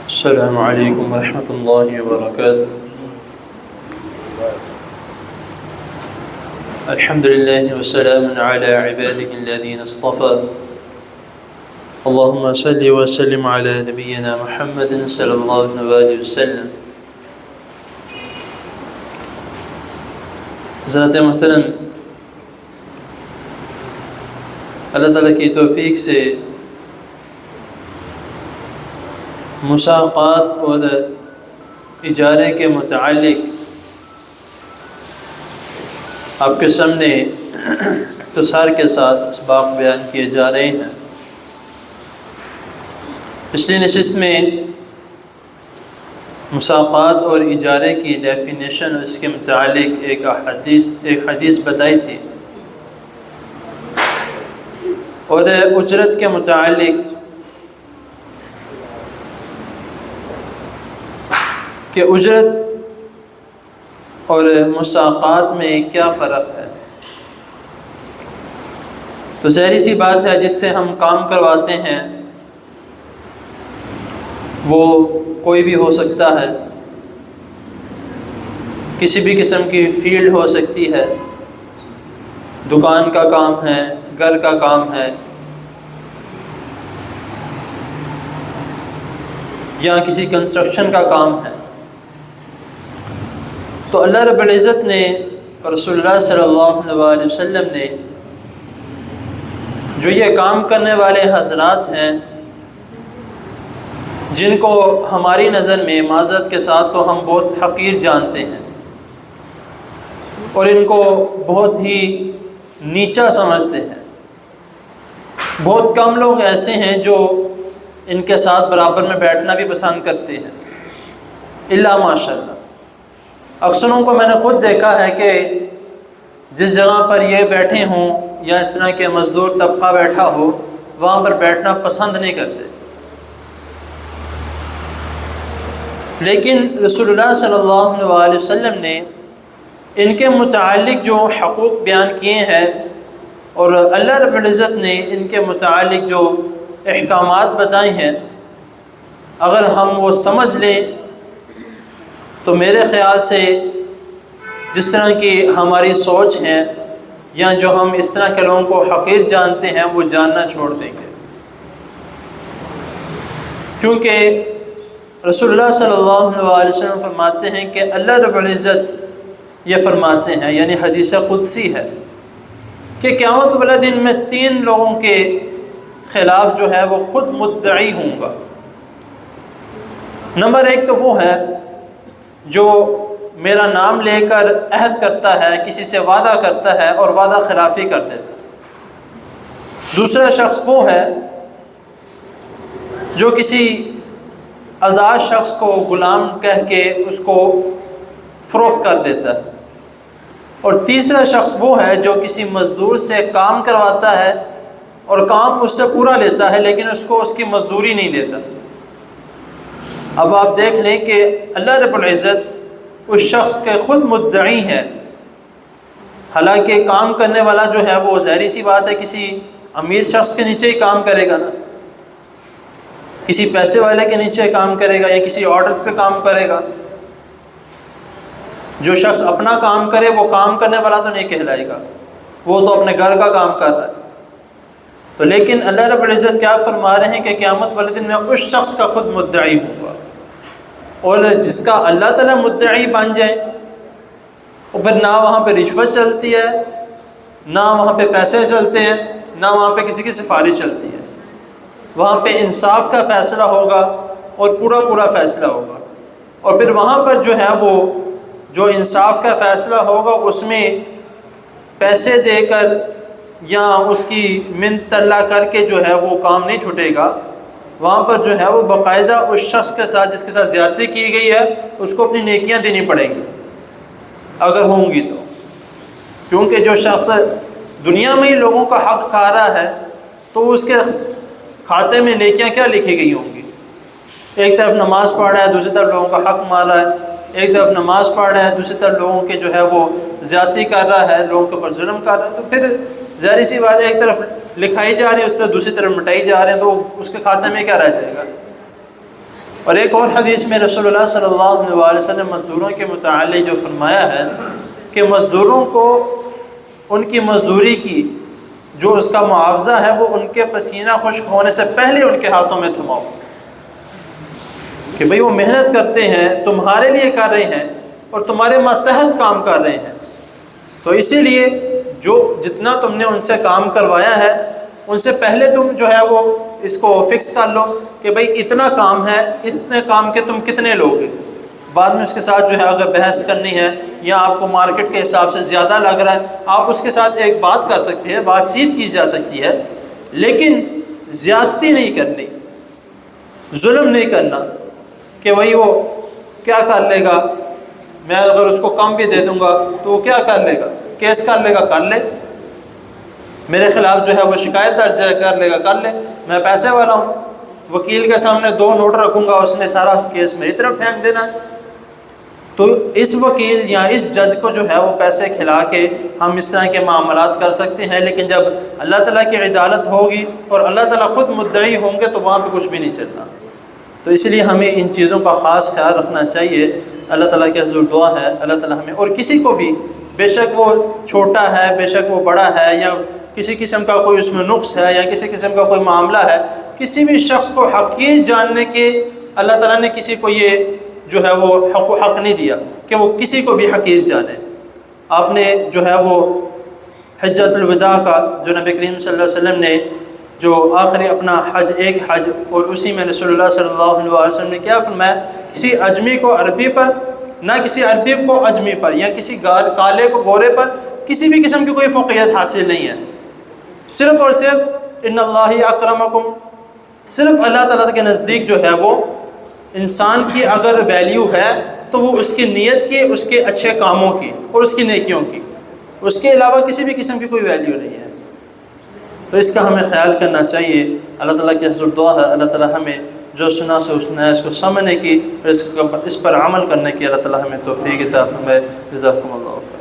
السلام علیکم ورحمۃ اللہ وبرکاتہ۔ الحمد للہ وسلام علی عباده الذین اصطفى، اللہم صلی وسلم علی نبینا محمد صلی اللہ علیہ وسلم۔ حضرات محترم، اللہ تعالیٰ کی توفیق سے مساقات اور اجارے کے متعلق آپ کے سامنے اختصار کے ساتھ اسباق بیان کیے جا رہے ہیں۔ پچھلی نشست میں مساقات اور اجارے کی ڈیفینیشن اور اس کے متعلق ایک حدیث بتائی تھی، اور اجرت کے متعلق کہ اجرت اور مساقات میں کیا فرق ہے۔ تو ظاہری سی بات ہے، جس سے ہم کام کرواتے ہیں وہ کوئی بھی ہو سکتا ہے، کسی بھی قسم کی فیلڈ ہو سکتی ہے، دکان کا کام ہے، گھر کا کام ہے، یا کسی کنسٹرکشن کا کام ہے۔ تو اللہ رب العزت نے اور رسول اللہ صلی اللہ علیہ وسلم نے جو یہ کام کرنے والے حضرات ہیں، جن کو ہماری نظر میں معذرت کے ساتھ تو ہم بہت حقیر جانتے ہیں اور ان کو بہت ہی نیچا سمجھتے ہیں، بہت کم لوگ ایسے ہیں جو ان کے ساتھ برابر میں بیٹھنا بھی پسند کرتے ہیں، الا ماشاء اللہ۔ اکثروں کو میں نے خود دیکھا ہے کہ جس جگہ پر یہ بیٹھے ہوں یا اس طرح کے مزدور طبقہ بیٹھا ہو، وہاں پر بیٹھنا پسند نہیں کرتے، لیکن رسول اللہ صلی اللہ علیہ وسلم نے ان کے متعلق جو حقوق بیان کیے ہیں اور اللہ رب العزت نے ان کے متعلق جو احکامات بتائے ہیں، اگر ہم وہ سمجھ لیں تو میرے خیال سے جس طرح کی ہماری سوچ ہے یا جو ہم اس طرح کے لوگوں کو حقیر جانتے ہیں، وہ جاننا چھوڑ دیں گے، کیونکہ رسول اللہ صلی اللہ علیہ وسلم فرماتے ہیں کہ اللہ رب العزت یہ فرماتے ہیں، یعنی حدیث قدسی ہے، کہ قیامت والے دن میں 3 لوگوں کے خلاف جو ہے وہ خود مدعی ہوں گا۔ نمبر 1 تو وہ ہے جو میرا نام لے کر عہد کرتا ہے، کسی سے وعدہ کرتا ہے اور وعدہ خلافی کر دیتا ہے۔ دوسرا شخص وہ ہے جو کسی آزاد شخص کو غلام کہہ کے اس کو فروخت کر دیتا ہے۔ اور تیسرا شخص وہ ہے جو کسی مزدور سے کام کرواتا ہے اور کام اس سے پورا لیتا ہے، لیکن اس کو اس کی مزدوری نہیں دیتا۔ اب آپ دیکھ لیں کہ اللہ رب العزت اس شخص کے خود مدعی ہے، حالانکہ کام کرنے والا جو ہے وہ ظاہری سی بات ہے کسی امیر شخص کے نیچے ہی کام کرے گا نا، کسی پیسے والے کے نیچے کام کرے گا یا کسی آرڈرز پہ کام کرے گا۔ جو شخص اپنا کام کرے وہ کام کرنے والا تو نہیں کہلائے گا، وہ تو اپنے گھر کا کام کر رہا ہے۔ تو لیکن اللہ رب العزت کیا فرما رہے ہیں کہ قیامت والے دن میں اس شخص کا خود مدعی ہوگا، اور جس کا اللہ تعالیٰ مدعی بن جائے، اور پھر نہ وہاں پہ رشوت چلتی ہے، نہ وہاں پہ پیسے چلتے ہیں، نہ وہاں پہ کسی کی سفارش چلتی ہے، وہاں پہ انصاف کا فیصلہ ہوگا اور پورا فیصلہ ہوگا۔ اور پھر وہاں پر جو ہے وہ جو انصاف کا فیصلہ ہوگا اس میں پیسے دے کر یا اس کی منت طلع کر کے جو ہے وہ کام نہیں چھٹے گا، وہاں پر جو ہے وہ باقاعدہ اس شخص کے ساتھ جس کے ساتھ زیادتی کی گئی ہے اس کو اپنی نیکیاں دینی پڑیں گی اگر ہوں گی تو، کیونکہ جو شخص دنیا میں ہی لوگوں کا حق کھا رہا ہے تو اس کے کھاتے میں نیکیاں کیا لکھی گئی ہوں گی؟ ایک طرف نماز پڑھ رہا ہے، دوسری طرف لوگوں کا حق مار رہا ہے، ایک طرف نماز پڑھ رہا ہے، دوسری طرف لوگوں کے جو ہے وہ زیادتی کر رہا ہے، لوگوں کے اوپر ظلم کر رہا ہے، تو پھر ظاہر سی بات ہے ایک طرف لکھائی جا رہی ہے، اس طرح دوسری طرف مٹائی جا رہے ہیں، تو اس کے کھاتے میں کیا رہ جائے گا؟ اور ایک اور حدیث میں رسول اللہ صلی اللہ علیہ وسلم مزدوروں کے متعلق جو فرمایا ہے کہ مزدوروں کو ان کی مزدوری کی جو اس کا معاوضہ ہے وہ ان کے پسینہ خشک ہونے سے پہلے ان کے ہاتھوں میں تھماؤ، کہ بھئی وہ محنت کرتے ہیں، تمہارے لیے کر رہے ہیں اور تمہارے ماتحت کام کر رہے ہیں، تو اسی لیے جو جتنا تم نے ان سے کام کروایا ہے ان سے پہلے تم جو ہے وہ اس کو فکس کر لو کہ بھئی اتنا کام ہے، اتنے کام کے تم کتنے لوگ ہیں۔ بعد میں اس کے ساتھ جو ہے اگر بحث کرنی ہے یا آپ کو مارکیٹ کے حساب سے زیادہ لگ رہا ہے، آپ اس کے ساتھ ایک بات کر سکتے ہیں، بات چیت کی جا سکتی ہے، لیکن زیادتی نہیں کرنی، ظلم نہیں کرنا کہ وہی وہ کیا کر لے گا، میں اگر اس کو کم بھی دے دوں گا تو وہ کیا کر لے گا، کیس کر لے گا، کر لے، میرے خلاف جو ہے وہ شکایت درج کر لے گا، کر لے، میں پیسے والا ہوں، وکیل کے سامنے 2 نوٹ رکھوں گا، اس نے سارا کیس میری طرف پھینک دینا ہے۔ تو اس وکیل یا اس جج کو جو ہے وہ پیسے کھلا کے ہم اس طرح کے معاملات کر سکتے ہیں، لیکن جب اللہ تعالیٰ کی عدالت ہوگی اور اللہ تعالیٰ خود مدعی ہوں گے تو وہاں پہ کچھ بھی نہیں چلنا۔ تو اس لیے ہمیں ان چیزوں کا خاص خیال رکھنا چاہیے۔ اللہ تعالیٰ کی حضور دعا ہے اللہ تعالیٰ ہمیں اور کسی کو بھی، بے شک وہ چھوٹا ہے، بے شک وہ بڑا ہے، یا کسی قسم کا کوئی اس میں نقص ہے یا کسی قسم کا کوئی معاملہ ہے، کسی بھی شخص کو حقیر جاننے کے اللہ تعالیٰ نے کسی کو یہ جو ہے وہ حق نہیں دیا کہ وہ کسی کو بھی حقیر جانے۔ آپ نے جو ہے وہ حجۃ الوداع کا جو نبی کریم صلی اللہ علیہ وسلم نے جو آخری اپنا حج، ایک حج، اور اسی میں رسول اللہ صلی اللہ علیہ وسلم نے کیا فرمایا، کسی اجمی کو عربی پر، نہ کسی عربی کو اجمی پر، یا کسی کالے کو گورے پر کسی بھی قسم کی کوئی فوقیت حاصل نہیں ہے، صرف اور صرف ان اللہ اکرمکم، صرف اللہ تعالیٰ کے نزدیک جو ہے وہ انسان کی اگر ویلیو ہے تو وہ اس کی نیت کی، اس کے اچھے کاموں کی اور اس کی نیکیوں کی، اس کے علاوہ کسی بھی قسم کی کوئی ویلیو نہیں ہے۔ تو اس کا ہمیں خیال کرنا چاہیے۔ اللہ تعالیٰ کی حضور دعا ہے اللہ تعالیٰ ہمیں جو سنا سے اس نے اس کو سمجھنے کی اور اس پر عمل کرنے کی اللہ تعالیٰ ہمیں توفیق عطا فرمائے۔ جزاکم اللہ خیر۔